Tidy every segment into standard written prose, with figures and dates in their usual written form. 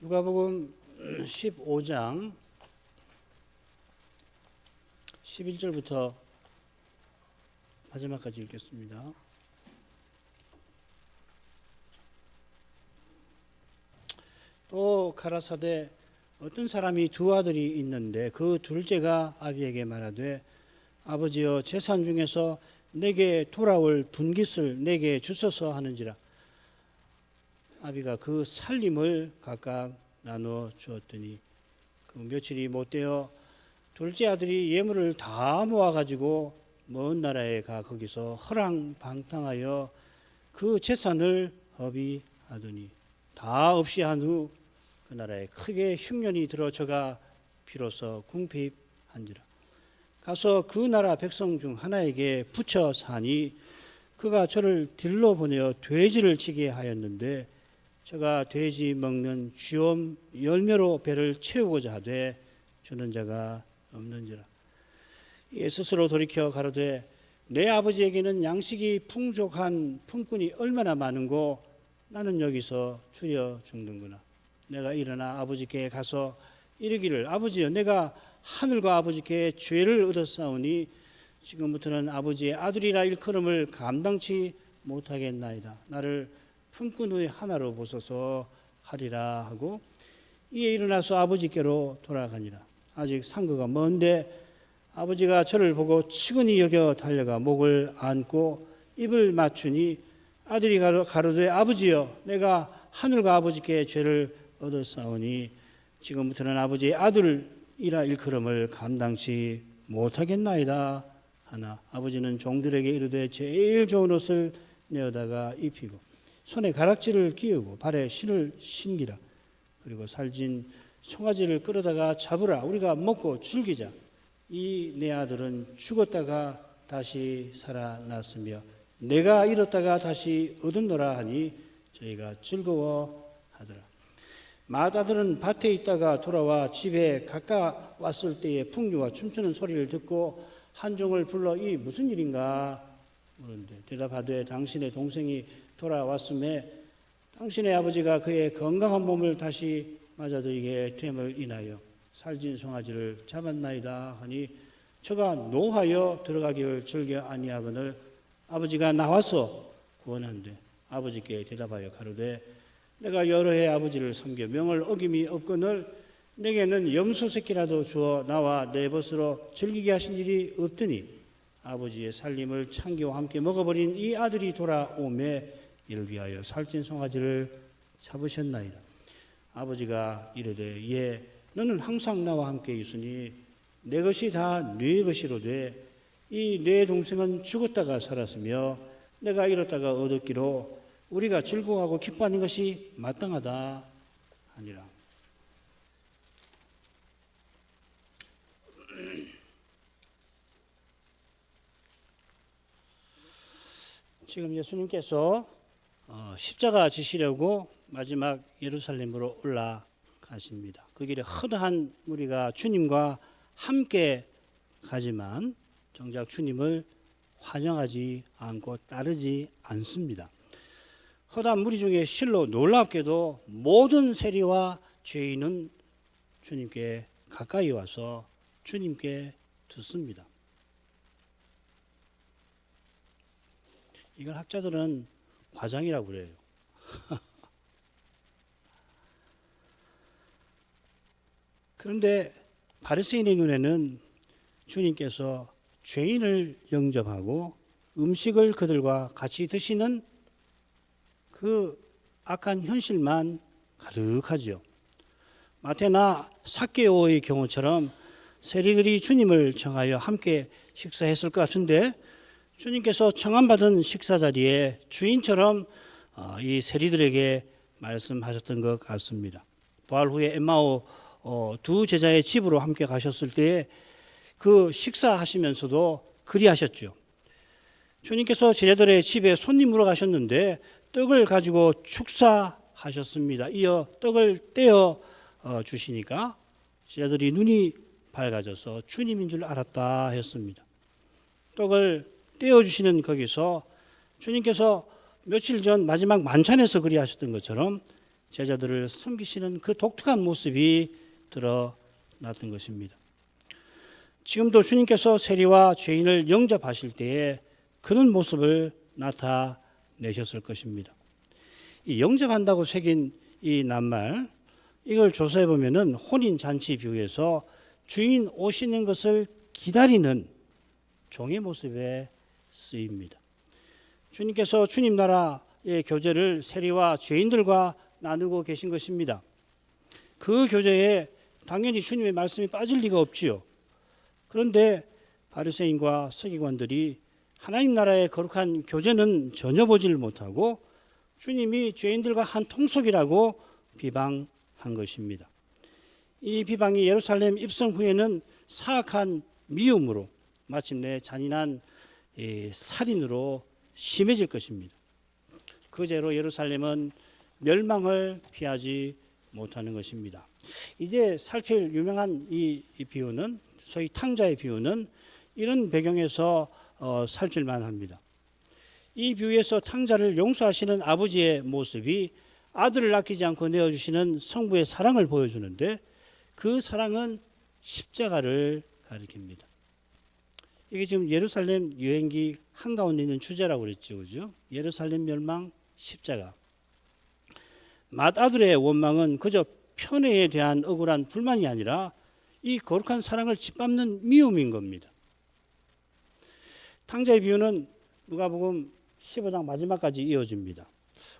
누가복음 15장 11절부터 마지막까지 읽겠습니다. 또 가라사대 어떤 사람이 두 아들이 있는데 그 둘째가 아비에게 말하되 아버지여 재산 중에서 내게 돌아올 분깃을 내게 주소서 하는지라. 아비가 그 살림을 각각 나누어 주었더니 그 며칠이 못되어 둘째 아들이 예물을 다 모아가지고 먼 나라에 가 거기서 허랑방탕하여 그 재산을 허비하더니 다 없이 한 후 그 나라에 크게 흉년이 들어 저가 비로소 궁핍한지라. 가서 그 나라 백성 중 하나에게 붙여 사니 그가 저를 들러 보내어 돼지를 치게 하였는데 저가 돼지 먹는 쥐엄 열매로 배를 채우고자 하되 주는 자가 없는지라. 이에 스스로 돌이켜 가로되 내 아버지에게는 양식이 풍족한 품꾼이 얼마나 많은고 나는 여기서 추려 죽는구나. 내가 일어나 아버지께 가서 이르기를 아버지여 내가 하늘과 아버지께 죄를 얻었사오니 지금부터는 아버지의 아들이라 일컬음을 감당치 못하겠나이다. 나를 품꾼의 하나로 보소서 하리라 하고 이에 일어나서 아버지께로 돌아가니라. 아직 상거가 먼데 아버지가 저를 보고 측은히 여겨 달려가 목을 안고 입을 맞추니 아들이 가로되 아버지여 내가 하늘과 아버지께 죄를 얻었사오니 지금부터는 아버지의 아들이라 일컬음을 감당치 못하겠나이다 하나 아버지는 종들에게 이르되 제일 좋은 옷을 내어다가 입히고 손에 가락지를 끼우고 발에 신을 신기라. 그리고 살진 송아지를 끌어다가 잡으라. 우리가 먹고 즐기자. 이 내 아들은 죽었다가 다시 살아났으며 내가 잃었다가 다시 얻었노라 하니 저희가 즐거워하더라. 맏아들은 밭에 있다가 돌아와 집에 가까웠을 때에 풍류와 춤추는 소리를 듣고 한 종을 불러 이 무슨 일인가 물은데 대답하되 당신의 동생이 돌아왔음에 당신의 아버지가 그의 건강한 몸을 다시 맞아들이게 됨을 인하여 살진 송아지를 잡았나이다 하니 저가 노하여 들어가기를 즐겨 아니하거늘 아버지가 나와서 구원한대 아버지께 대답하여 가로되 내가 여러 해 아버지를 섬겨 명을 어김이 없거늘 내게는 염소 새끼라도 주어 나와 내 벗으로 즐기게 하신 일이 없더니 아버지의 살림을 창기와 함께 먹어버린 이 아들이 돌아오매 이를 위하여 살찐 송아지를 잡으셨나이다. 아버지가 이르되 예 너는 항상 나와 함께 있으니 내 것이 다 네 것이로되 이 내 동생은 죽었다가 살았으며 내가 잃었다가 얻었기로 우리가 즐거워하고 기뻐하는 것이 마땅하다 하니라. 지금 예수님께서 십자가 지시려고 마지막 예루살렘으로 올라가십니다. 그 길에 허다한 무리가 주님과 함께 가지만 정작 주님을 환영하지 않고 따르지 않습니다. 허다한 무리 중에 실로 놀랍게도 모든 세리와 죄인은 주님께 가까이 와서 주님께 듣습니다. 이걸 학자들은 과장이라고 그래요. 그런데 바리새인의 눈에는 주님께서 죄인을 영접하고 음식을 그들과 같이 드시는 그 악한 현실만 가득하죠. 마태나 삭개오의 경우처럼 세리들이 주님을 청하여 함께 식사했을 것 같은데 주님께서 청함받은 식사 자리에 주인처럼 이 세리들에게 말씀하셨던 것 같습니다. 부활 후에 엠마오 두 제자의 집으로 함께 가셨을 때에 그 식사하시면서도 그리하셨죠. 주님께서 제자들의 집에 손님으로 가셨는데 떡을 가지고 축사하셨습니다. 이어 떡을 떼어 주시니까 제자들이 눈이 밝아져서 주님인 줄 알았다 했습니다. 떡을 떼어주시는 거기서 주님께서 며칠 전 마지막 만찬에서 그리하셨던 것처럼 제자들을 섬기시는 그 독특한 모습이 드러났던 것입니다. 지금도 주님께서 세리와 죄인을 영접하실 때에 그런 모습을 나타내셨을 것입니다. 이 영접한다고 새긴 이 낱말, 이걸 조사해 보면은 혼인 잔치 비유에서 주인 오시는 것을 기다리는 종의 모습에 쓰입니다. 주님께서 주님 나라의 교제를 세리와 죄인들과 나누고 계신 것입니다. 그 교제에 당연히 주님의 말씀이 빠질 리가 없지요. 그런데 바리새인과 서기관들이 하나님 나라의 거룩한 교제는 전혀 보지를 못하고 주님이 죄인들과 한 통속이라고 비방한 것입니다. 이 비방이 예루살렘 입성 후에는 사악한 미움으로 마침내 잔인한 살인으로 심해질 것입니다. 그 죄로 예루살렘은 멸망을 피하지 못하는 것입니다. 이제 살필 유명한 이 비유는 소위 탕자의 비유는 이런 배경에서 살필만 합니다. 이 비유에서 탕자를 용서하시는 아버지의 모습이 아들을 아끼지 않고 내어주시는 성부의 사랑을 보여주는데 그 사랑은 십자가를 가리킵니다. 이게 지금 예루살렘 여행기 한가운데 있는 주제라고 그랬죠. 그죠? 예루살렘 멸망 십자가. 맏아들의 원망은 그저 편애에 대한 억울한 불만이 아니라 이 거룩한 사랑을 짓밟는 미움인 겁니다. 탕자의 비유는 누가복음 15장 마지막까지 이어집니다.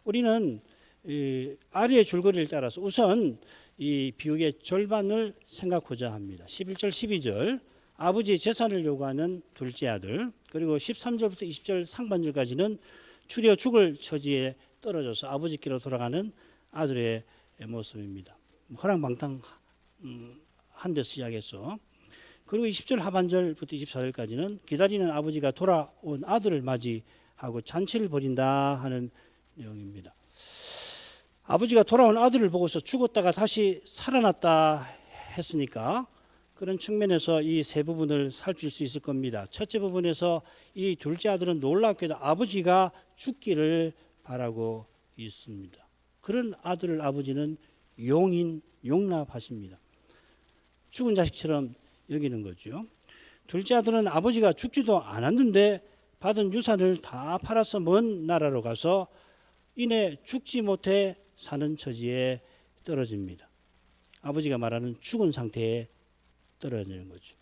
우리는 아래의 줄거리를 따라서 우선 이 비유의 절반을 생각하고자 합니다. 11절 12절 아버지의 재산을 요구하는 둘째 아들, 그리고 13절부터 20절 상반절까지는 추려 죽을 처지에 떨어져서 아버지께로 돌아가는 아들의 모습입니다. 허랑방탕한 데서 시작해서 그리고 20절 하반절부터 24절까지는 기다리는 아버지가 돌아온 아들을 맞이하고 잔치를 벌인다 하는 내용입니다. 아버지가 돌아온 아들을 보고서 죽었다가 다시 살아났다 했으니까 그런 측면에서 이 세 부분을 살필 수 있을 겁니다. 첫째 부분에서 이 둘째 아들은 놀랍게도 아버지가 죽기를 바라고 있습니다. 그런 아들을 아버지는 용납하십니다. 죽은 자식처럼 여기는 거죠. 둘째 아들은 아버지가 죽지도 않았는데 받은 유산을 다 팔아서 먼 나라로 가서 이내 죽지 못해 사는 처지에 떨어집니다. 아버지가 말하는 죽은 상태에 떨어지는 거죠.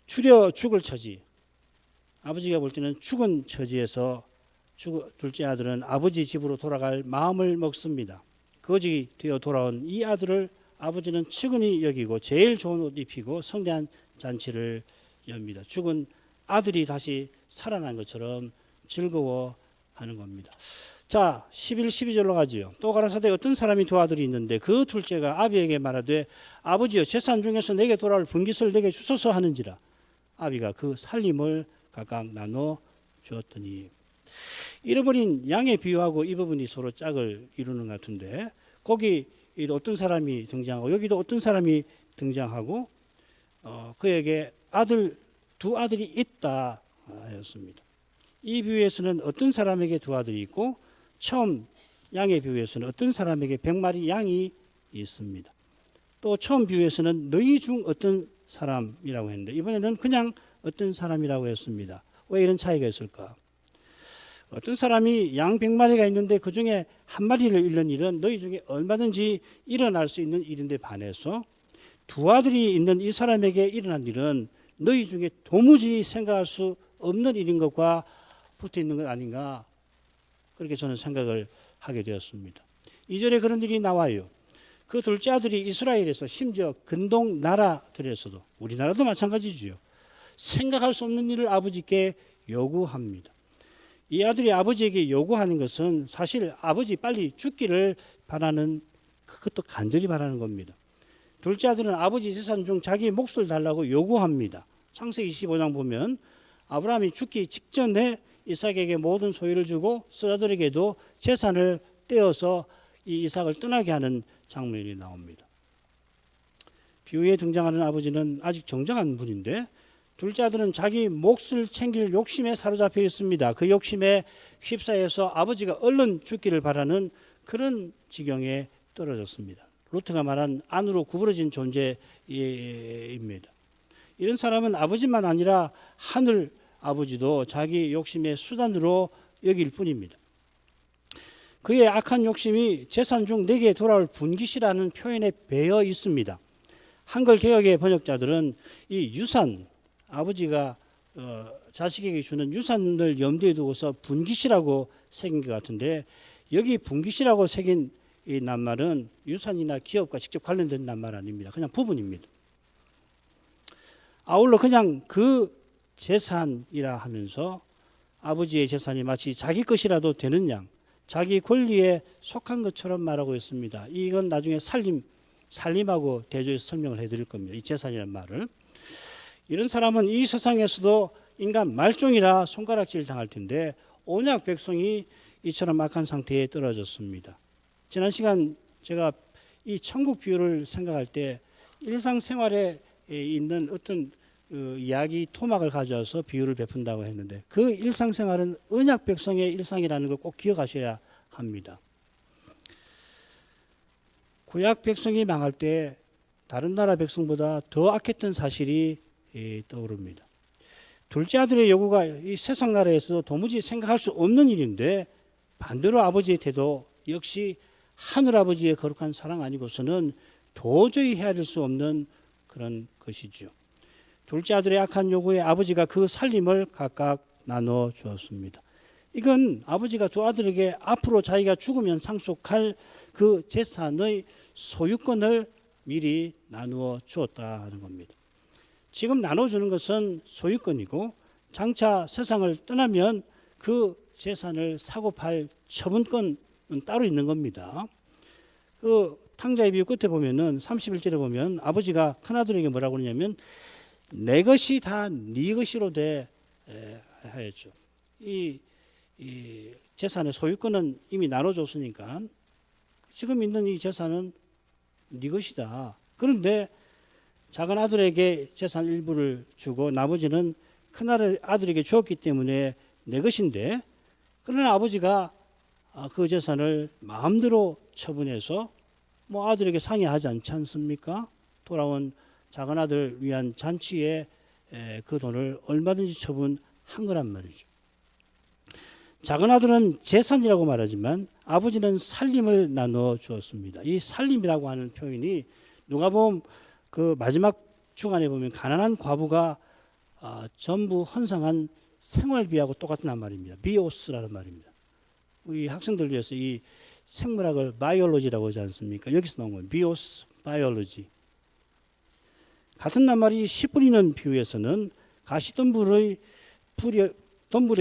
추려 죽을 처지. 아버지가 볼 때는 죽은 처지에서 둘째 아들은 아버지 집으로 돌아갈 마음을 먹습니다. 거지 되어 돌아온 이 아들을 아버지는 측은히 여기고 제일 좋은 옷 입히고 성대한 잔치를 엽니다. 죽은 아들이 다시 살아난 것처럼 즐거워하는 겁니다. 자, 11, 12절로 가지요. 또 가라사대 어떤 사람이 두 아들이 있는데 그 둘째가 아비에게 말하되 아버지여 재산 중에서 내게 돌아올 분깃을 내게 주소서 하는지라. 아비가 그 살림을 각각 나눠 주었더니. 잃어버린 양의 비유하고 이 부분이 서로 짝을 이루는 것 같은데 거기 어떤 사람이 등장하고 여기도 어떤 사람이 등장하고 그에게 두 아들이 있다 하였습니다. 이 비유에서는 어떤 사람에게 두 아들이 있고 처음 양의 비유에서는 어떤 사람에게 100마리 양이 있습니다. 또 처음 비유에서는 너희 중 어떤 사람이라고 했는데 이번에는 그냥 어떤 사람이라고 했습니다. 왜 이런 차이가 있을까? 어떤 사람이 양 100마리가 있는데 그중에 한 마리를 잃는 일은 너희 중에 얼마든지 일어날 수 있는 일인데 반해서 두 아들이 있는 이 사람에게 일어난 일은 너희 중에 도무지 생각할 수 없는 일인 것과 붙어 있는 것 아닌가, 그렇게 저는 생각을 하게 되었습니다. 2절에 그런 일이 나와요. 그 둘째 아들이 이스라엘에서 심지어 근동 나라들에서도 우리나라도 마찬가지지요. 생각할 수 없는 일을 아버지께 요구합니다. 이 아들이 아버지에게 요구하는 것은 사실 아버지 빨리 죽기를 바라는, 그것도 간절히 바라는 겁니다. 둘째 아들은 아버지 재산 중 자기 몫을 달라고 요구합니다. 창세기 25장 보면 아브라함이 죽기 직전에 이삭에게 모든 소유를 주고 스아들에게도 재산을 떼어서 이 이삭을 떠나게 하는 장면이 나옵니다. 비유에 등장하는 아버지는 아직 정정한 분인데 둘째 아들은 자기 몫을 챙길 욕심에 사로잡혀 있습니다. 그 욕심에 휩싸여서 아버지가 얼른 죽기를 바라는 그런 지경에 떨어졌습니다. 롯가 말한 안으로 구부러진 존재입니다. 이런 사람은 아버지만 아니라 하늘 아버지도 자기 욕심의 수단으로 여길 뿐입니다. 그의 악한 욕심이 재산 중 내게 돌아올 분깃이라는 표현에 배어 있습니다. 한글 개역의 번역자들은 이 유산, 아버지가 자식에게 주는 유산을 염두에 두고서 분깃이라고 새긴 것 같은데, 여기 분깃이라고 새긴 이 낱말은 유산이나 기업과 직접 관련된 낱말 아닙니다. 그냥 부분입니다. 아울러 그냥 그 재산이라 하면서 아버지의 재산이 마치 자기 것이라도 되는 양, 자기 권리에 속한 것처럼 말하고 있습니다. 이건 나중에 살림하고 대조해서 설명을 해드릴 겁니다. 이 재산이라는 말을. 이런 사람은 이 세상에서도 인간 말종이라 손가락질 당할 텐데 언약 백성이 이처럼 악한 상태에 떨어졌습니다. 지난 시간 제가 이 천국 비유를 생각할 때 일상생활에 있는 어떤 이야기 토막을 가져와서 비유를 베푼다고 했는데, 그 일상생활은 언약 백성의 일상이라는 걸 꼭 기억하셔야 합니다. 구약 백성이 망할 때 다른 나라 백성보다 더 악했던 사실이 떠오릅니다. 둘째 아들의 요구가 이 세상 나라에서 도무지 생각할 수 없는 일인데, 반대로 아버지의 태도 역시 하늘아버지의 거룩한 사랑 아니고서는 도저히 헤아릴 수 없는 그런 것이죠. 둘째 아들의 악한 요구에 아버지가 그 살림을 각각 나눠 주었습니다. 이건 아버지가 두 아들에게 앞으로 자기가 죽으면 상속할 그 재산의 소유권을 미리 나누어 주었다 하는 겁니다. 지금 나눠주는 것은 소유권이고, 장차 세상을 떠나면 그 재산을 사고 팔 처분권은 따로 있는 겁니다. 그 탕자의 비유 끝에 보면은 31절에 보면 아버지가 큰아들에게 뭐라고 그러냐면 내 것이 다 네 것이로 돼 하였죠. 이 재산의 소유권은 이미 나눠줬으니까 지금 있는 이 재산은 네 것이다. 그런데 작은 아들에게 재산 일부를 주고 나머지는 큰 아들에게 주었기 때문에 내 것인데, 그러나 아버지가 그 재산을 마음대로 처분해서 뭐 아들에게 상의하지 않지 않습니까? 돌아온 작은 아들 위한 잔치에 그 돈을 얼마든지 처분한 거란 말이죠. 작은 아들은 재산이라고 말하지만 아버지는 살림을 나눠 주었습니다. 이 살림이라고 하는 표현이 누가복음 그 마지막 주간에 보면 가난한 과부가 전부 헌상한 생활비하고 똑같은 말입니다. 비오스라는 말입니다. 우리 학생들 위해서 이 생물학을 바이올로지라고 하지 않습니까? 여기서 나온 거예요. 비오스, 바이올로지. 같은 낱말이 씨 뿌리는 비유에서는 가시덤불에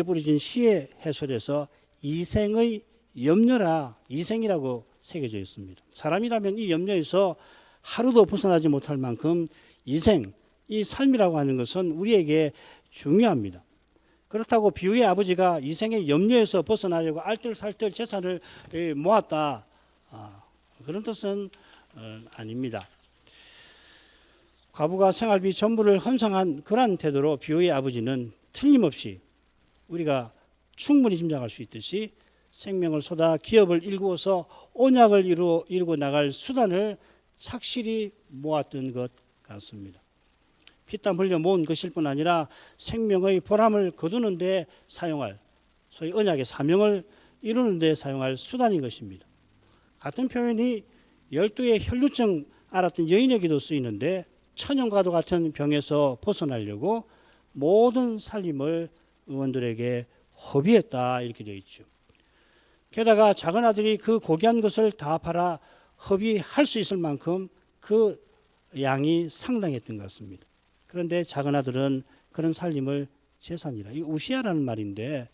뿌려진 씨의 해설에서 이생의 염려라, 이생이라고 새겨져 있습니다. 사람이라면 이 염려에서 하루도 벗어나지 못할 만큼 이생, 이 삶이라고 하는 것은 우리에게 중요합니다. 그렇다고 비유의 아버지가 이생의 염려에서 벗어나려고 알뜰살뜰 재산을 모았다, 그런 뜻은 아닙니다. 과부가 생활비 전부를 헌상한 그러한 태도로 비유의 아버지는 틀림없이 우리가 충분히 짐작할 수 있듯이 생명을 쏟아 기업을 일구어서 언약을 이루고 나갈 수단을 착실히 모았던 것 같습니다. 피땀 흘려 모은 것일 뿐 아니라 생명의 보람을 거두는 데 사용할, 소위 언약의 사명을 이루는 데 사용할 수단인 것입니다. 같은 표현이 12의 혈루증 앓았던 여인에게도 쓰이는데, 천연과도 같은 병에서 벗어나려고 모든 살림을 의원들에게 허비했다, 이렇게 되어 있죠. 게다가 작은 아들이 그 고귀한 것을 다 팔아 허비할 수 있을 만큼 그 양이 상당했던 것 같습니다. 그런데 작은 아들은 그런 살림을 재산이라, 이 우시아라는 말인데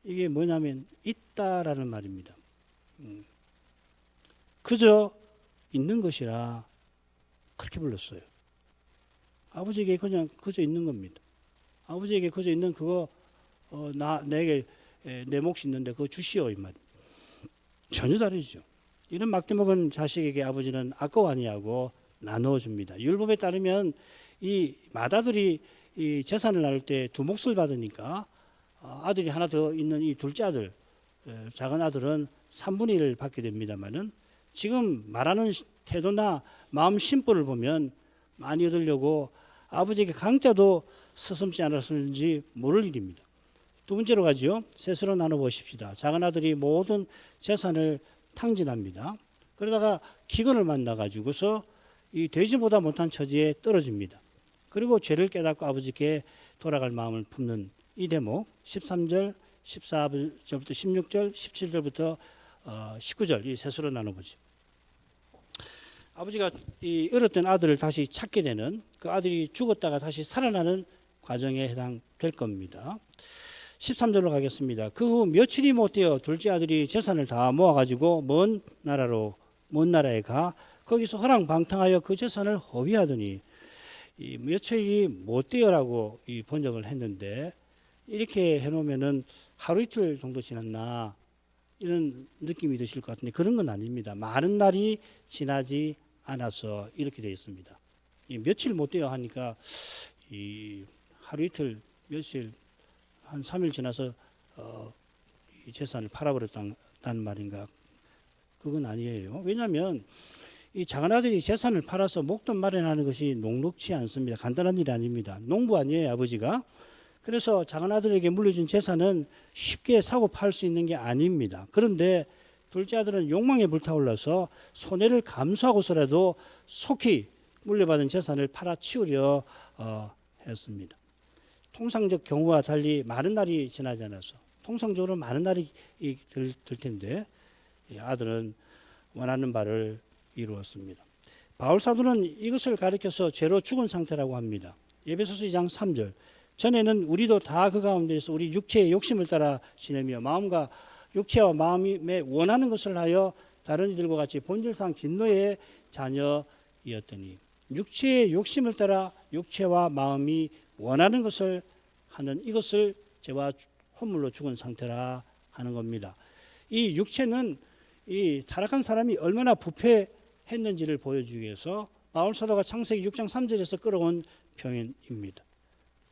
이게 뭐냐면 있다라는 말입니다. 그저 있는 것이라 그렇게 불렀어요. 아버지에게 그냥 그저 있는 겁니다. 아버지에게 그저 있는 그거 내게 내 몫이 있는데 그거 주시오, 이 말. 전혀 다르죠. 이런 막대먹은 자식에게 아버지는 아까워 아니하고 나누어 줍니다. 율법에 따르면 이 맏아들이 이 재산을 나눌 때 두 몫을 받으니까 아들이 하나 더 있는 이 둘째 아들 작은 아들은 3분의 1을 받게 됩니다만은 지금 말하는 태도나 마음 심보를 보면 많이 얻으려고 아버지에게 강짜도 서슴지 않았는지 모를 일입니다. 두 번째로 가죠. 셋으로 나눠 보십시다. 작은 아들이 모든 재산을 탕진합니다. 그러다가 기근을 만나 가지고서 이 돼지보다 못한 처지에 떨어집니다. 그리고 죄를 깨닫고 아버지께 돌아갈 마음을 품는 이 대목 13절, 14절부터 16절, 17절부터 19절 이 셋으로 나눠보죠. 아버지가 이 잃었던 아들을 다시 찾게 되는 그 아들이 죽었다가 다시 살아나는 과정에 해당될 겁니다. 13절로 가겠습니다. 그 후 며칠이 못 되어 둘째 아들이 재산을 다 모아가지고 먼 나라에 가 거기서 허랑방탕하여 그 재산을 허비하더니 이 며칠이 못 되어라고 이 번역을 했는데 이렇게 해놓으면은 하루 이틀 정도 지났나 이런 느낌이 드실 것 같은데 그런 건 아닙니다. 많은 날이 지나지 않아서 이렇게 되어 있습니다. 이 며칠 못 되어 하니까 이 하루 이틀 며칠 한 3일 지나서 이 재산을 팔아버렸다는 말인가? 그건 아니에요. 왜냐하면 이 작은 아들이 재산을 팔아서 목돈 마련하는 것이 녹록치 않습니다. 간단한 일이 아닙니다. 농부 아니에요, 아버지가. 그래서 작은 아들에게 물려준 재산은 쉽게 사고 팔 수 있는 게 아닙니다. 그런데 둘째 아들은 욕망에 불타올라서 손해를 감수하고서라도 속히 물려받은 재산을 팔아치우려 했습니다. 통상적 경우와 달리 많은 날이 지나지 않아서 통상적으로 많은 날이 들 텐데 아들은 원하는 바를 이루었습니다. 바울 사도는 이것을 가리켜서 죄로 죽은 상태라고 합니다. 에베소서 2장 3절 전에는 우리도 다 그 가운데서 우리 육체의 욕심을 따라 지내며 마음과 육체와 마음에 원하는 것을 하여 다른 이들과 같이 본질상 진노의 자녀이었더니 육체의 욕심을 따라 육체와 마음이 원하는 것을 하는 이것을 죄와 허물로 죽은 상태라 하는 겁니다. 이 육체는 이 타락한 사람이 얼마나 부패했는지를 보여주기 위해서 바울 사도가 창세기 6장 3절에서 끌어온 표현입니다.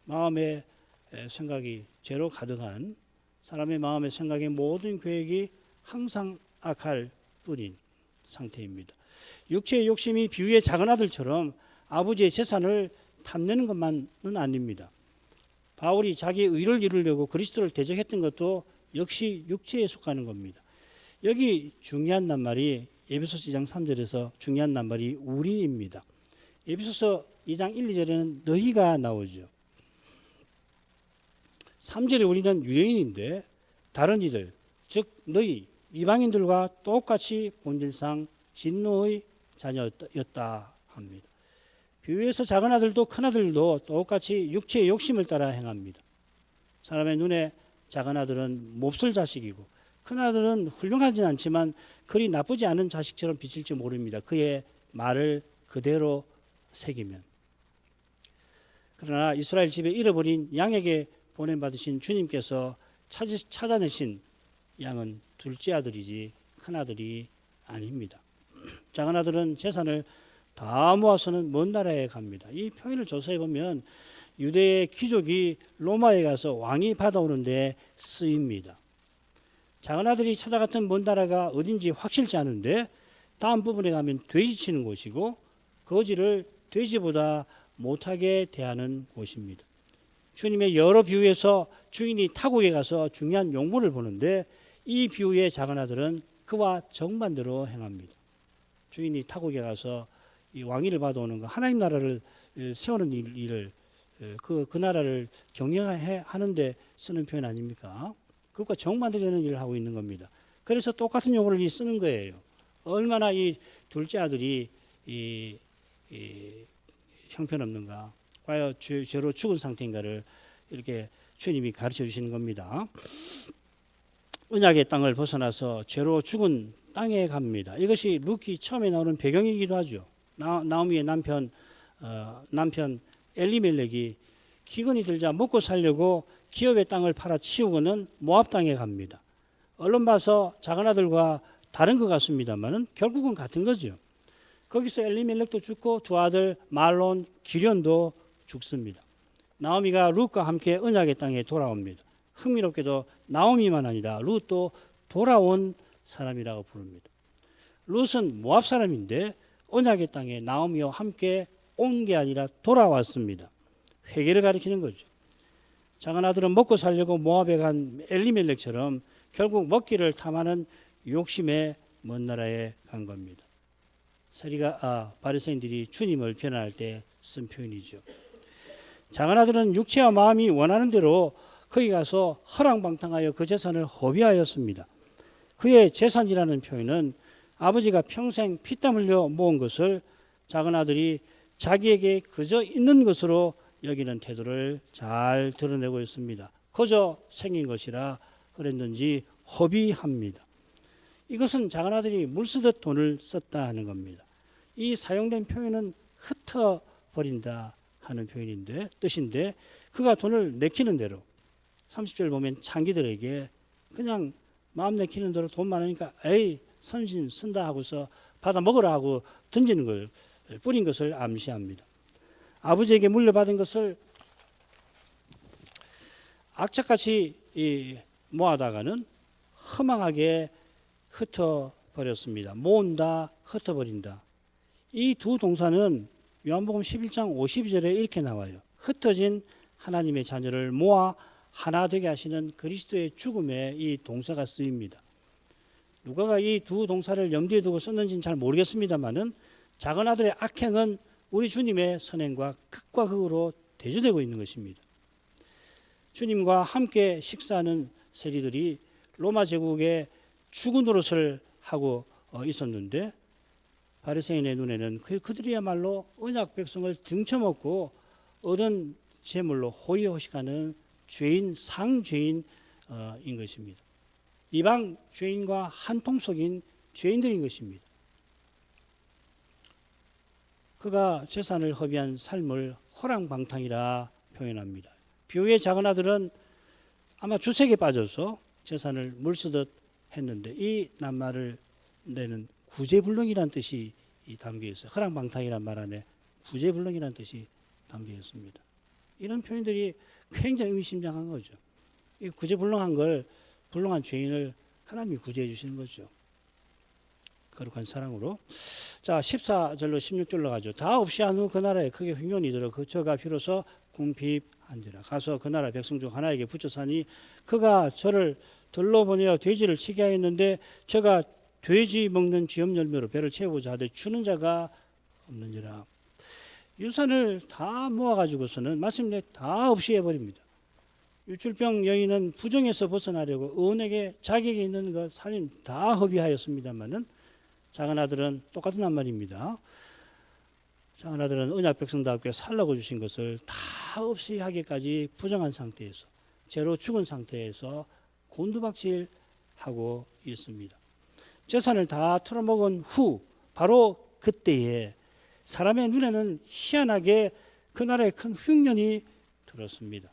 마음의 생각이 죄로 가득한 사람의 마음의 생각의 모든 계획이 항상 악할 뿐인 상태입니다. 육체의 욕심이 비유의 작은 아들처럼 아버지의 재산을 탐내는 것만은 아닙니다. 바울이 자기의 의를 이루려고 그리스도를 대적했던 것도 역시 육체에 속하는 겁니다. 여기 중요한 낱말이 에베소서 2장 3절에서 중요한 낱말이 우리입니다. 에베소서 2장 1, 2절에는 너희가 나오죠. 3절에 우리는 유대인인데 다른 이들, 즉 너희 이방인들과 똑같이 본질상 진노의 자녀였다 합니다. 비유에서 작은 아들도 큰 아들도 똑같이 육체의 욕심을 따라 행합니다. 사람의 눈에 작은 아들은 몹쓸 자식이고 큰 아들은 훌륭하진 않지만 그리 나쁘지 않은 자식처럼 비칠지 모릅니다. 그의 말을 그대로 새기면. 그러나 이스라엘 집에 잃어버린 양에게 보냄받으신 주님께서 찾아내신 양은 둘째 아들이지 큰 아들이 아닙니다. 작은 아들은 재산을 다 모아서는 먼 나라에 갑니다. 이 표현을 조사해 보면 유대의 귀족이 로마에 가서 왕이 받아오는 데 쓰입니다. 작은 아들이 찾아갔던 먼 나라가 어딘지 확실치 않은데 다음 부분에 가면 돼지치는 곳이고 거지를 돼지보다 못하게 대하는 곳입니다. 주님의 여러 비유에서 주인이 타국에 가서 중요한 용모를 보는데 이 비유의 작은 아들은 그와 정반대로 행합니다. 주인이 타국에 가서 이 왕위를 받아오는 거 하나님 나라를 세우는 일을 그 나라를 경영하는데 쓰는 표현 아닙니까? 그것과 정반대되는 일을 하고 있는 겁니다. 그래서 똑같은 용어를 쓰는 거예요. 얼마나 이 둘째 아들이 이 형편없는가, 과연 죄로 죽은 상태인가를 이렇게 주님이 가르쳐 주시는 겁니다. 언약의 땅을 벗어나서 죄로 죽은 땅에 갑니다. 이것이 룻기 처음에 나오는 배경이기도 하죠. 나오미의 남편 엘리멜렉이 기근이 들자 먹고 살려고 기업의 땅을 팔아치우고는 모압 땅에 갑니다. 얼른 봐서 작은 아들과 다른 것 같습니다만은 결국은 같은 거죠. 거기서 엘리멜렉도 죽고 두 아들 말론, 기련도 죽습니다. 나오미가 룻과 함께 언약의 땅에 돌아옵니다. 흥미롭게도 나오미만 아니라 룻도 돌아온 사람이라고 부릅니다. 룻은 모압 사람인데 언약의 땅에 나오미와 함께 온 게 아니라 돌아왔습니다. 회개를 가리키는 거죠. 작은 아들은 먹고 살려고 모압에 간 엘리멜렉처럼 결국 먹기를 탐하는 욕심에 먼 나라에 간 겁니다. 바리새인들이 주님을 변화할 때 쓴 표현이죠. 작은 아들은 육체와 마음이 원하는 대로 거기 가서 허랑방탕하여 그 재산을 허비하였습니다. 그의 재산이라는 표현은 아버지가 평생 피땀 흘려 모은 것을 작은 아들이 자기에게 그저 있는 것으로 여기는 태도를 잘 드러내고 있습니다. 그저 생긴 것이라 그랬는지 허비합니다. 이것은 작은 아들이 물쓰듯 돈을 썼다 하는 겁니다. 이 사용된 표현은 흩어버린다 하는 표현인데 뜻인데 그가 돈을 내키는 대로 30절 보면 창기들에게 그냥 마음 내키는 대로 돈 많으니까 에이 선신 쓴다 하고서 받아 먹으라 하고 던지는 걸 뿌린 것을 암시합니다. 아버지에게 물려받은 것을 악착같이 모아다가는 허망하게 흩어버렸습니다. 모은다, 흩어버린다. 이 두 동사는 요한복음 11장 52절에 이렇게 나와요. 흩어진 하나님의 자녀를 모아 하나 되게 하시는 그리스도의 죽음에 이 동사가 쓰입니다. 누가가 이 두 동사를 염두에 두고 썼는지는 잘 모르겠습니다만은 작은 아들의 악행은 우리 주님의 선행과 극과 극으로 대조되고 있는 것입니다. 주님과 함께 식사하는 세리들이 로마 제국의 죽은 노릇을 하고 있었는데 바리새인의 눈에는 그들이야말로 언약 백성을 등쳐먹고 얻은 재물로 호의호식하는 죄인, 상죄인인 것입니다. 이방 죄인과 한통속인 죄인들인 것입니다. 그가 재산을 허비한 삶을 허랑방탕이라 표현합니다. 비유의 작은 아들은 아마 주색에 빠져서 재산을 물쓰듯 했는데 이 낱말을 내는 구제불능이라는 뜻이 담겨 있어요. 허랑방탕이란 말 안에 구제불능이라는 뜻이 담겨 있습니다. 이런 표현들이 굉장히 의미심장한 거죠. 이 구제불능한 걸 불능한 죄인을 하나님이 구제해 주시는 거죠. 거룩한 사랑으로. 자, 14절로 16절로 가죠. 다 없이 한 후 그 나라에 크게 흉년이 들어 저가 비로소 궁핍한지라. 가서 그 나라 백성 중 하나에게 붙여 사니 그가 저를 들러 보내어 돼지를 치게 하였는데 저가 돼지 먹는 쥐염 열매로 배를 채우고자 하되 주는 자가 없는지라. 유산을 다 모아가지고서는 마침내 다 없이 해버립니다. 유출병 여인은 부정에서 벗어나려고 은에게 자기에게 있는 것 살림 다 허비하였습니다마는 작은 아들은 똑같은 한 말입니다. 작은 아들은 언약 백성답게 살라고 주신 것을 다 없이 하기까지 부정한 상태에서 죄로 죽은 상태에서 곤두박질하고 있습니다. 재산을 다 털어먹은 후 바로 그때에 사람의 눈에는 희한하게 그 나라에 큰 흉년이 들었습니다.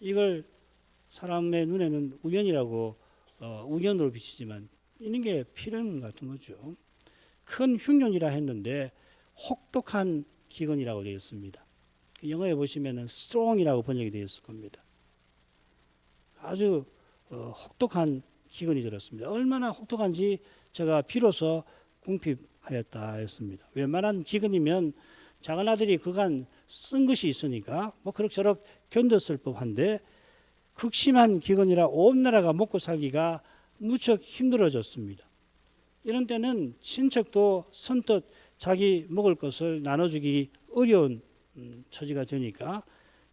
이걸 사람의 눈에는 우연이라고 우연으로 비치지만 이런 게 필연 같은 거죠. 큰 흉년이라 했는데 혹독한 기근이라고 되어 있습니다. 영어에 보시면은 strong이라고 번역이 되어 있을 겁니다. 아주 혹독한 기근이 들었습니다. 얼마나 혹독한지 제가 비로소 궁핍하였다 했습니다. 웬만한 기근이면 작은 아들이 그간 쓴 것이 있으니까 뭐 그럭저럭 견뎠을 법한데 극심한 기근이라 온 나라가 먹고 살기가 무척 힘들어졌습니다. 이런 때는 친척도 선뜻 자기 먹을 것을 나눠주기 어려운 처지가 되니까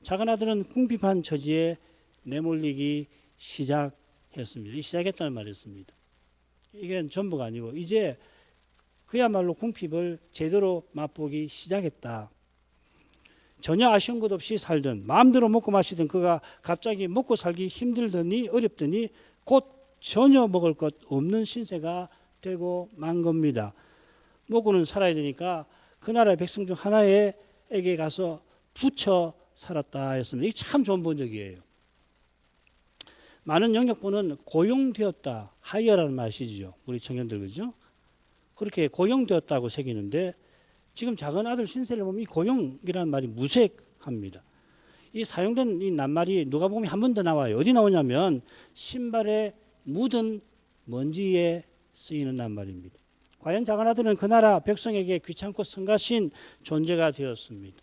작은 아들은 궁핍한 처지에 내몰리기 시작했습니다. 시작했다는 말이었습니다. 이게 전부가 아니고 이제 그야말로 궁핍을 제대로 맛보기 시작했다. 전혀 아쉬운 것 없이 살던 마음대로 먹고 마시던 그가 갑자기 먹고 살기 힘들더니 어렵더니 곧 전혀 먹을 것 없는 신세가 되고 만 겁니다. 먹고는 살아야 되니까 그 나라의 백성 중 하나에게 가서 붙여 살았다 했습니다. 이게 참 좋은 번역이에요. 많은 영역본은 고용되었다, 하이어라는 말이죠. 우리 청년들 그죠? 그렇게 고용되었다고 새기는데 지금 작은 아들 신세를 보면 이 고용이라는 말이 무색합니다. 이 사용된 이 낱말이 누가복음에 한 번 더 나와요. 어디 나오냐면 신발에 묻은 먼지에 쓰이는 말입니다. 과연 작은 아들은 그 나라 백성에게 귀찮고 성가신 존재가 되었습니다.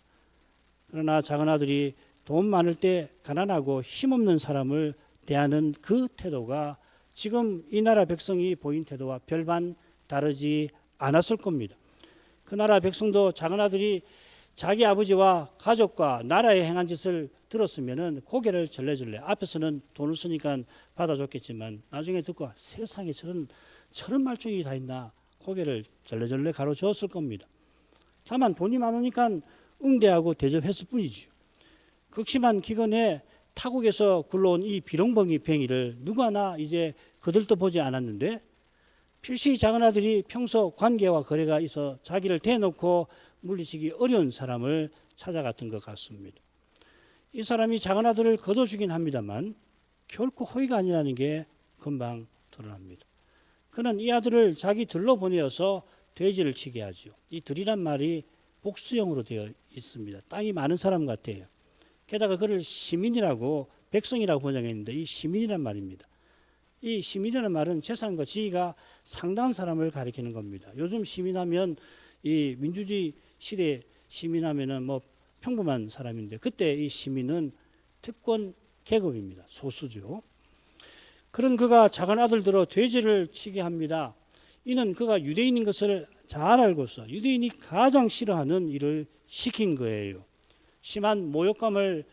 그러나 작은 아들이 돈 많을 때 가난하고 힘없는 사람을 대하는 그 태도가 지금 이 나라 백성이 보인 태도와 별반 다르지 않았을 겁니다. 그 나라 백성도 작은 아들이 자기 아버지와 가족과 나라에 행한 짓을 들었으면 고개를 절레절레, 앞에서는 돈을 쓰니까 받아줬겠지만 나중에 듣고 세상에 저런 말종이 다 있나 고개를 절레절레 가로저었을 겁니다. 다만 돈이 많으니까 응대하고 대접했을 뿐이지요. 극심한 기근에 타국에서 굴러온 이 비룡봉이 뱅이를 누구 하나 이제 그들도 보지 않았는데 필시 작은 아들이 평소 관계와 거래가 있어 자기를 대놓고 물리치기 어려운 사람을 찾아갔던 것 같습니다. 이 사람이 작은 아들을 거둬주긴 합니다만 결코 호의가 아니라는 게 금방 드러납니다. 그는 이 아들을 자기 들로 보내어서 돼지를 치게 하죠. 이 들이란 말이 복수형으로 되어 있습니다. 땅이 많은 사람 같아요. 게다가 그를 시민이라고 백성이라고 번역했는데 이 시민이란 말입니다. 이 시민이라는 말은 재산과 지위가 상당한 사람을 가리키는 겁니다. 요즘 시민하면 이 민주주의 시대 시민하면은 뭐 평범한 사람인데 그때 이 시민은 특권 계급입니다. 소수죠. 그런 그가 작은 아들들로 돼지를 치게 합니다. 이는 그가 유대인인 것을 잘 알고서 유대인이 가장 싫어하는 일을 시킨 거예요. 심한 모욕감을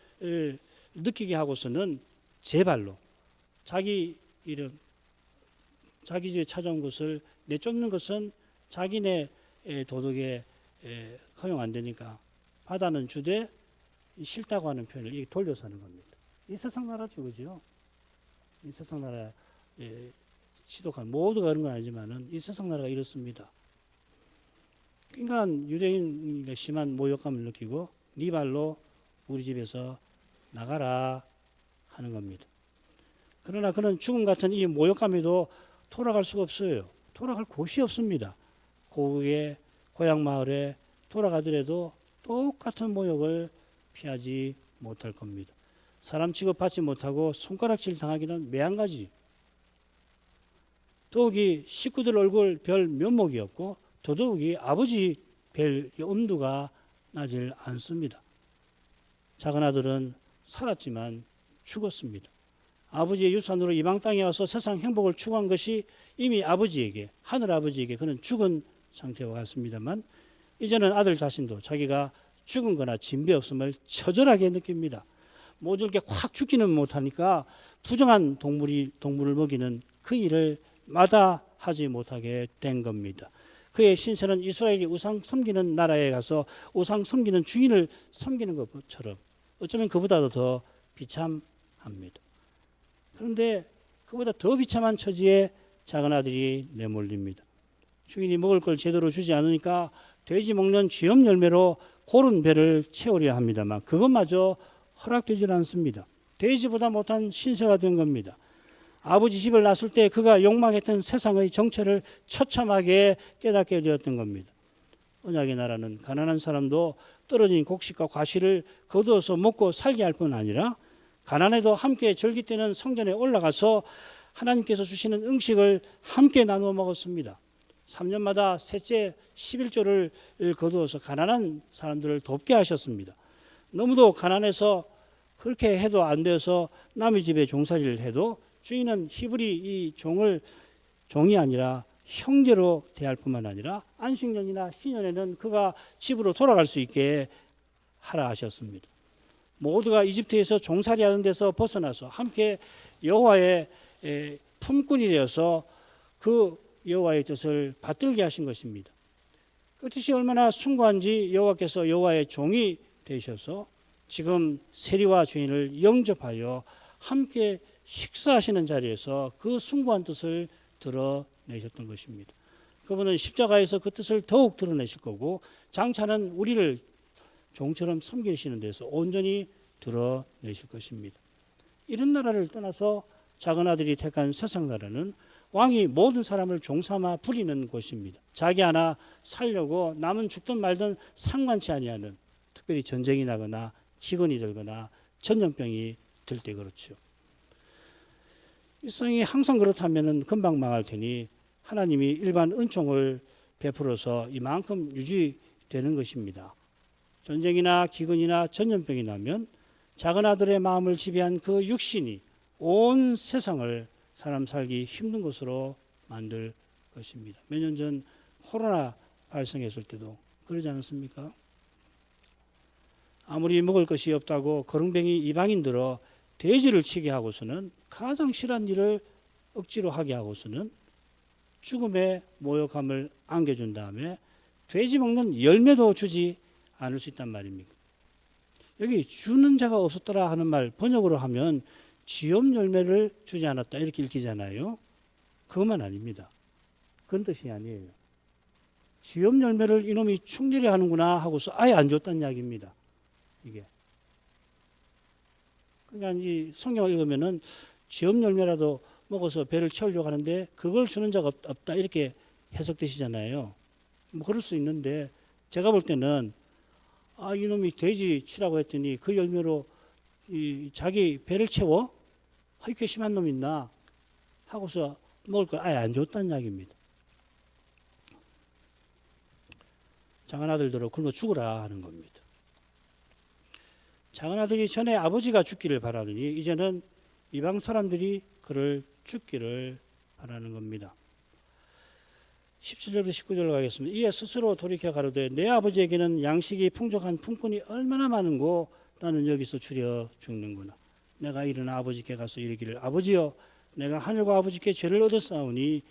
느끼게 하고서는 제 발로 자기 이름, 자기 집에 찾아온 것을 내쫓는 것은 자기네 도덕에 허용 안 되니까 받아는 주되 싫다고 하는 표현을 돌려서 하는 겁니다. 이 세상 나라죠, 그죠? 이 세상 나라 시독한 모두가 그런 건 아니지만은 이 세상 나라가 이렇습니다. 그러니까 유대인이 심한 모욕감을 느끼고 네 발로 우리 집에서 나가라 하는 겁니다. 그러나 그는 죽음 같은 이 모욕감에도 돌아갈 수가 없어요. 돌아갈 곳이 없습니다. 고국의 고향 마을에 돌아가더라도 똑같은 모욕을 피하지 못할 겁니다. 사람 취급받지 못하고 손가락질 당하기는 매한가지. 더욱이 식구들 얼굴 별 면목이 없고 더더욱이 아버지 별 엄두가 나질 않습니다. 작은 아들은 살았지만 죽었습니다. 아버지의 유산으로 이방 땅에 와서 세상 행복을 추구한 것이 이미 아버지에게, 하늘 아버지에게 그는 죽은 상태와 같습니다만 이제는 아들 자신도 자기가 죽은 거나 진배 없음을 처절하게 느낍니다. 모두 이렇게 확 죽지는 못하니까 부정한 동물을 먹이는 그 일을 마다하지 못하게 된 겁니다. 그의 신세는 이스라엘이 우상 섬기는 나라에 가서 우상 섬기는 주인을 섬기는 것처럼 어쩌면 그보다도 더 비참합니다. 그런데 그보다 더 비참한 처지에 작은 아들이 내몰립니다. 주인이 먹을 걸 제대로 주지 않으니까 돼지 먹는 쥐염 열매로 고른 배를 채우려 합니다만 그것마저 허락되질 않습니다. 돼지보다 못한 신세가 된 겁니다. 아버지 집을 나설 때 그가 욕망했던 세상의 정체를 처참하게 깨닫게 되었던 겁니다. 언약의 나라는 가난한 사람도 떨어진 곡식과 과실을 거두어서 먹고 살게 할 뿐 아니라 가난해도 함께 절기 때는 성전에 올라가서 하나님께서 주시는 음식을 함께 나누어 먹었습니다. 3년마다 셋째 11조를 거두어서 가난한 사람들을 돕게 하셨습니다. 너무도 가난해서 그렇게 해도 안 돼서 남의 집에 종살이를 해도 주인은 히브리 이 종이 아니라 형제로 대할 뿐만 아니라 안식년이나 희년에는 그가 집으로 돌아갈 수 있게 하라 하셨습니다. 모두가 이집트에서 종살이하는 데서 벗어나서 함께 여호와의 품꾼이 되어서 그 여호와의 뜻을 받들게 하신 것입니다. 그 뜻이 얼마나 숭고한지 여호와께서 여호와의 종이 되셔서 지금 세리와 주인을 영접하여 함께 식사하시는 자리에서 그 숭고한 뜻을 드러내셨던 것입니다. 그분은 십자가에서 그 뜻을 더욱 드러내실 거고 장차는 우리를 종처럼 섬기시는 데서 온전히 드러내실 것입니다. 이런 나라를 떠나서 작은 아들이 택한 세상 나라는 왕이 모든 사람을 종삼아 부리는 곳입니다. 자기 하나 살려고 남은 죽든 말든 상관치 아니하는, 특별히 전쟁이 나거나 기근이 들거나 전염병이 들 때 그렇죠. 이 세상이 항상 그렇다면은 금방 망할 테니 하나님이 일반 은총을 베풀어서 이만큼 유지되는 것입니다. 전쟁이나 기근이나 전염병이 나면 작은 아들의 마음을 지배한 그 육신이 온 세상을 사람 살기 힘든 것으로 만들 것입니다. 몇 년 전 코로나 발생했을 때도 그러지 않았습니까? 아무리 먹을 것이 없다고 거렁뱅이 이방인 들어 돼지를 치게 하고서는 가장 싫어한 일을 억지로 하게 하고서는 죽음의 모욕감을 안겨준 다음에 돼지 먹는 열매도 주지 않을 수 있단 말입니다. 여기 주는 자가 없었더라 하는 말 번역으로 하면 지엄 열매를 주지 않았다 이렇게 읽히잖아요. 그것만 아닙니다. 그런 뜻이 아니에요. 지엄 열매를 이놈이 충실히 하는구나 하고서 아예 안 줬다는 이야기입니다. 이게. 그러니까 이 성경을 읽으면은 지엄 열매라도 먹어서 배를 채우려고 하는데 그걸 주는 자가 없다 이렇게 해석되시잖아요. 뭐 그럴 수 있는데 제가 볼 때는 이놈이 돼지 치라고 했더니 그 열매로 자기 배를 채워? 이렇게 심한 놈 있나? 하고서 먹을 걸 아예 안 줬다는 이야기입니다. 작은 아들들로 굶어 죽으라 하는 겁니다. 작은 아들이 전에 아버지가 죽기를 바라더니 이제는 이방 사람들이 그를 죽기를 바라는 겁니다. 17절부터 19절 가겠습니다. 이에 스스로 돌이켜 가로되 내 아버지에게는 양식이 풍족한 품꾼이 얼마나 많은고 나는 여기서 추려 죽는구나. 내가 일어나 아버지께 가서 이르기를 아버지여 내가 하늘과 아버지께 죄를 얻었사오니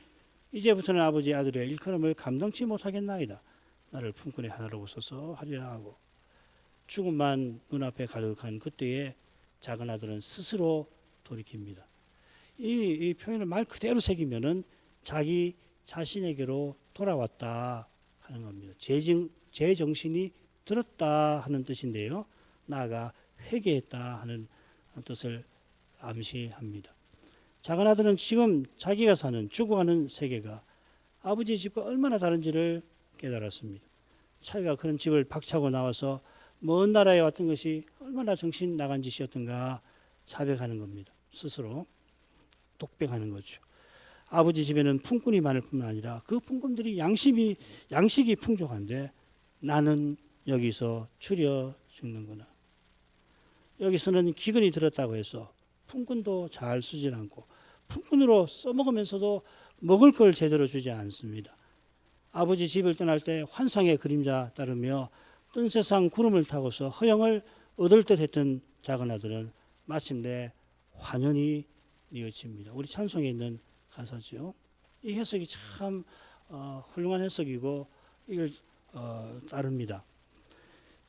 이제부터는 아버지 아들의 일컬음을 감당치 못하겠나이다. 나를 품꾼의 하나로 보소서 하리라 하고 죽음만 눈앞에 가득한 그때에 작은 아들은 스스로 돌이킵니다. 이 표현을 말 그대로 새기면은 자기 자신에게로 돌아왔다 하는 겁니다. 제정신이 들었다 하는 뜻인데요. 나아가 회개했다 하는 뜻을 암시합니다. 작은 아들은 지금 자기가 사는 죽어가는 세계가 아버지의 집과 얼마나 다른지를 깨달았습니다. 자기가 그런 집을 박차고 나와서 먼 나라에 왔던 것이 얼마나 정신 나간 짓이었던가 자백하는 겁니다. 스스로 독백하는 거죠. 아버지 집에는 품꾼이 많을 뿐만 아니라 그 품꾼들이 양식이 풍족한데 나는 여기서 추려 죽는구나. 여기서는 기근이 들었다고 해서 품꾼도 잘 쓰질 않고 품꾼으로 써먹으면서도 먹을 걸 제대로 주지 않습니다. 아버지 집을 떠날 때 환상의 그림자 따르며 뜬 세상 구름을 타고서 허영을 얻을 듯 했던 작은 아들은 마침내 환연히 뉘어집니다. 우리 찬송에 있는 가사죠. 이 해석이 참 훌륭한 해석이고 이걸 따릅니다.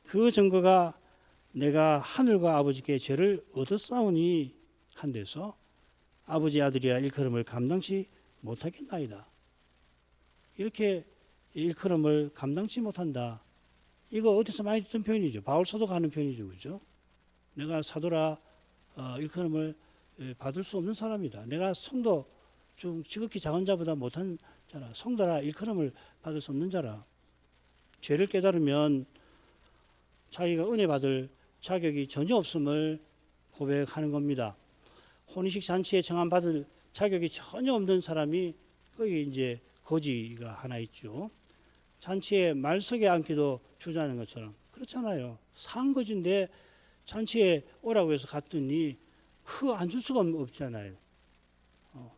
그 증거가 내가 하늘과 아버지께 죄를 얻었사오니 한 데서 아버지 아들이야 일컬음을 감당치 못하겠나이다. 이렇게 일컬음을 감당치 못한다. 이거 어디서 많이 듣던 표현이죠. 바울 사도가 하는 표현이죠. 그죠? 내가 사도라 일컬음을 받을 수 없는 사람이다. 내가 성도 좀 지극히 작은 자보다 못한 자라. 성도라 일컬음을 받을 수 없는 자라. 죄를 깨달으면 자기가 은혜 받을 자격이 전혀 없음을 고백하는 겁니다. 혼인식 잔치에 청함받을 자격이 전혀 없는 사람이 거기 이제 거지가 하나 있죠. 잔치에 말석에 앉기도 주저하는 것처럼 그렇잖아요. 상거지인데 잔치에 오라고 해서 갔더니 그 앉을 수가 없잖아요.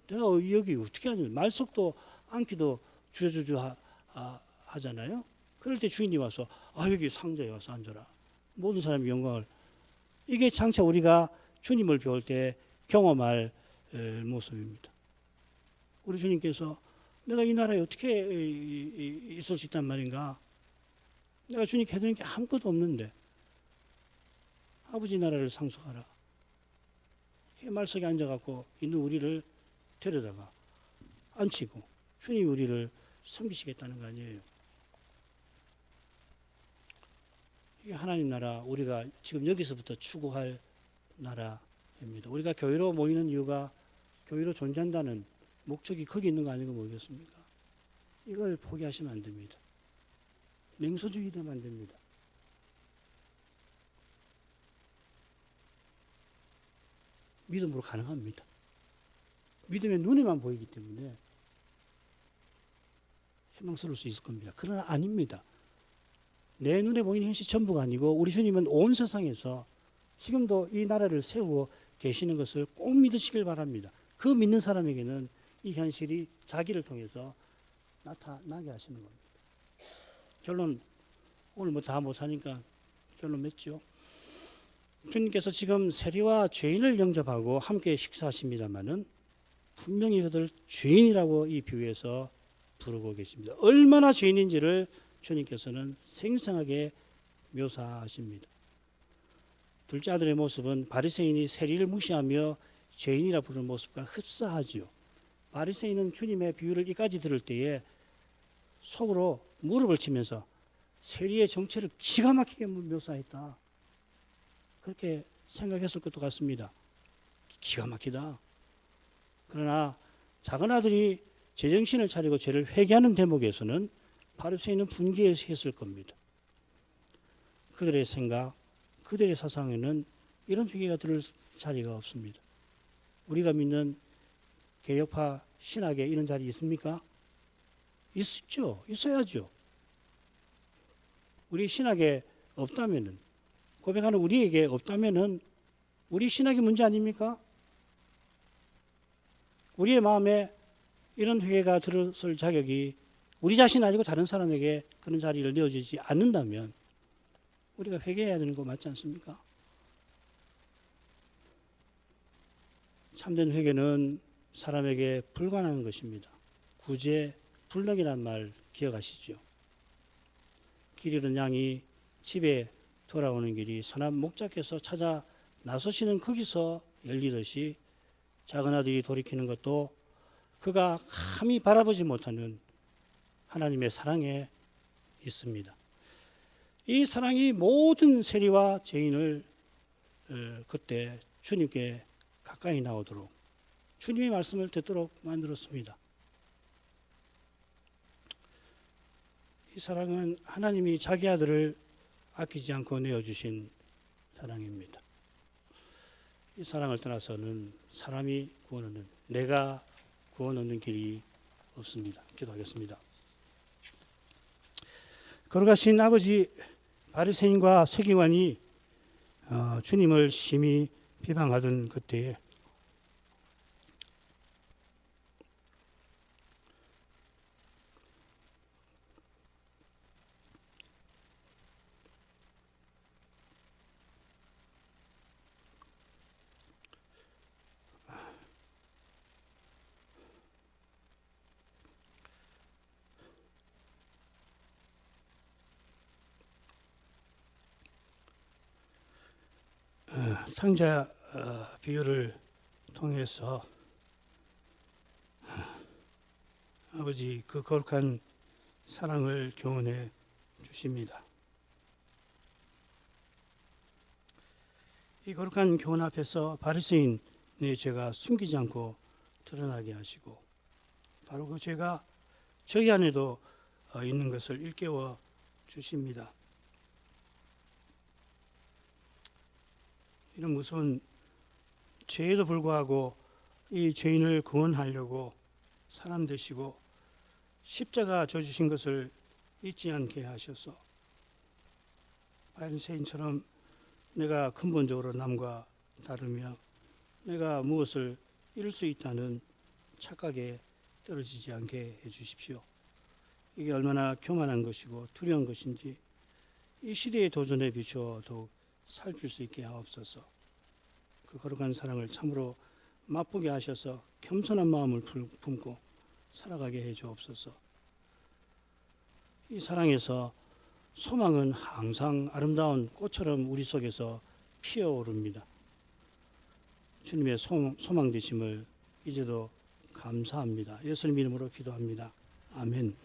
내가 여기 어떻게 앉아? 말석도 앉기도 주저주저 하잖아요. 그럴 때 주인이 와서 여기 상자에 와서 앉아라. 모든 사람이 영광을. 이게 장차 우리가 주님을 배울 때 경험할 모습입니다. 우리 주님께서 내가 이 나라에 어떻게 있을 수 있단 말인가? 내가 주님께 해드린 게 아무것도 없는데 아버지 나라를 상속하라. 말석에 앉아갖고 있는 우리를 데려다가 앉히고 주님이 우리를 섬기시겠다는 거 아니에요. 이게 하나님 나라, 우리가 지금 여기서부터 추구할 나라입니다. 우리가 교회로 모이는 이유가 교회로 존재한다는 목적이 거기 있는 거 아닌가 모르겠습니까? 이걸 포기하시면 안 됩니다. 맹소주의 되면 안 됩니다. 믿음으로 가능합니다. 믿음의 눈에만 보이기 때문에 실망스러울 수 있을 겁니다. 그러나 아닙니다. 내 눈에 보이는 현실 전부가 아니고 우리 주님은 온 세상에서 지금도 이 나라를 세우고 계시는 것을 꼭 믿으시길 바랍니다. 그 믿는 사람에게는 이 현실이 자기를 통해서 나타나게 하시는 겁니다. 결론, 오늘 뭐 다 못하니까 결론 맺죠. 주님께서 지금 세리와 죄인을 영접하고 함께 식사하십니다마는 분명히 그들 죄인이라고 이 비유에서 부르고 계십니다. 얼마나 죄인인지를 주님께서는 생생하게 묘사하십니다. 둘째 아들의 모습은 바리새인이 세리를 무시하며 죄인이라 부르는 모습과 흡사하지요. 바리새인은 주님의 비유를 이까지 들을 때에 속으로 무릎을 치면서 세리의 정체를 기가 막히게 묘사했다. 그렇게 생각했을 것도 같습니다. 기가 막히다. 그러나 작은 아들이 제정신을 차리고 죄를 회개하는 대목에서는 바리새인은 분개했을 겁니다. 그들의 생각, 그들의 사상에는 이런 회개가 들을 자리가 없습니다. 우리가 믿는 개혁파 신학에 이런 자리 있습니까? 있죠. 있어야죠. 우리 신학에 없다면은, 고백하는 우리에게 없다면은 우리 신학의 문제 아닙니까? 우리의 마음에 이런 회개가 들었을 자격이 우리 자신 아니고 다른 사람에게 그런 자리를 내어주지 않는다면 우리가 회개해야 되는 거 맞지 않습니까? 참된 회개는 사람에게 불가능한 것입니다. 구제, 불능이라는 말 기억하시죠? 길 잃은 양이 집에 돌아오는 길이 선한 목자께서 찾아 나서시는 거기서 열리듯이 작은 아들이 돌이키는 것도 그가 감히 바라보지 못하는 하나님의 사랑에 있습니다. 이 사랑이 모든 세리와 죄인을 그때 주님께 가까이 나오도록 주님의 말씀을 듣도록 만들었습니다. 이 사랑은 하나님이 자기 아들을 아끼지 않고 내어주신 사랑입니다. 이 사랑을 떠나서는 사람이 구원 얻는, 내가 구원 얻는 길이 없습니다. 기도하겠습니다. 걸어가신 아버지, 바리새인과 서기관이 주님을 심히 비방하던 그때에 탕자 비유를 통해서 아버지 그 거룩한 사랑을 교훈해 주십니다. 이 거룩한 교훈 앞에서 바리새인의 죄가 숨기지 않고 드러나게 하시고 바로 그 죄가 저희 안에도 있는 것을 일깨워 주십니다. 이런 무서운 죄에도 불구하고 이 죄인을 구원하려고 사람 되시고 십자가 져주신 것을 잊지 않게 하셔서 바리새인처럼 내가 근본적으로 남과 다르며 내가 무엇을 잃을 수 있다는 착각에 떨어지지 않게 해주십시오. 이게 얼마나 교만한 것이고 두려운 것인지 이 시대의 도전에 비추어 더욱 살필 수 있게 하옵소서. 그 거룩한 사랑을 참으로 맛보게 하셔서 겸손한 마음을 품고 살아가게 해 주옵소서. 이 사랑에서 소망은 항상 아름다운 꽃처럼 우리 속에서 피어오릅니다. 주님의 소망 되심을 이제도 감사합니다. 예수님 이름으로 기도합니다. 아멘.